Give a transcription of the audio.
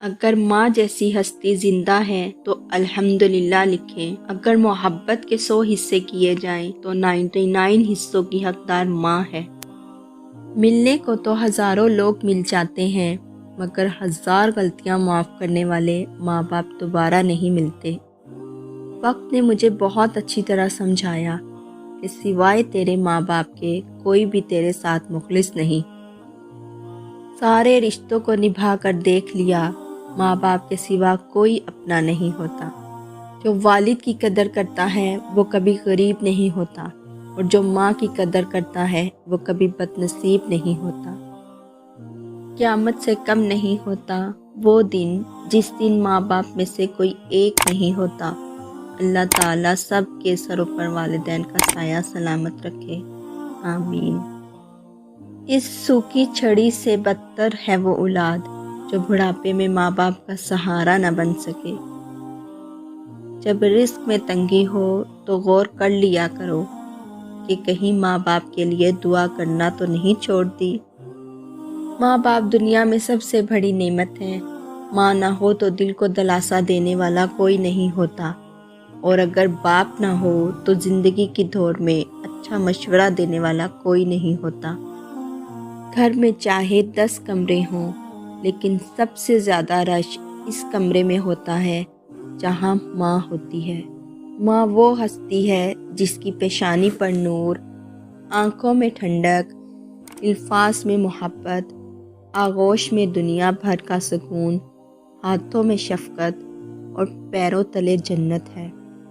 اگر ماں جیسی ہستی زندہ ہے تو الحمدللہ لکھیں۔ اگر محبت کے 100 حصے کیے جائیں تو 99 حصوں کی حقدار ماں ہے۔ ملنے کو تو ہزاروں لوگ مل جاتے ہیں، مگر 1000 غلطیاں معاف کرنے والے ماں باپ دوبارہ نہیں ملتے۔ وقت نے مجھے بہت اچھی طرح سمجھایا کہ سوائے تیرے ماں باپ کے کوئی بھی تیرے ساتھ مخلص نہیں۔ سارے رشتوں کو نبھا کر دیکھ لیا، ماں باپ کے سوا کوئی اپنا نہیں ہوتا۔ جو والد کی قدر کرتا ہے وہ کبھی غریب نہیں ہوتا، اور جو ماں کی قدر کرتا ہے وہ کبھی بد نصیب نہیں ہوتا۔ قیامت سے کم نہیں ہوتا وہ دن جس دن ماں باپ میں سے کوئی ایک نہیں ہوتا۔ اللہ تعالیٰ سب کے سروں پر والدین کا سایہ سلامت رکھے، آمین۔ اس سوکھی چھڑی سے بدتر ہے وہ اولاد جو بڑھاپے میں ماں باپ کا سہارا نہ بن سکے۔ جب رزق میں تنگی ہو تو غور کر لیا کرو کہ کہیں ماں باپ کے لیے دعا کرنا تو نہیں چھوڑ دی۔ ماں باپ دنیا میں سب سے بڑی نعمت ہے۔ ماں نہ ہو تو دل کو دلاسا دینے والا کوئی نہیں ہوتا، اور اگر باپ نہ ہو تو زندگی کی دوڑ میں اچھا مشورہ دینے والا کوئی نہیں ہوتا۔ گھر میں چاہے 10 کمرے ہوں، لیکن سب سے زیادہ رش اس کمرے میں ہوتا ہے جہاں ماں ہوتی ہے۔ ماں وہ ہستی ہے جس کی پیشانی پر نور، آنکھوں میں ٹھنڈک، الفاظ میں محبت، آغوش میں دنیا بھر کا سکون، ہاتھوں میں شفقت اور پیروں تلے جنت ہے۔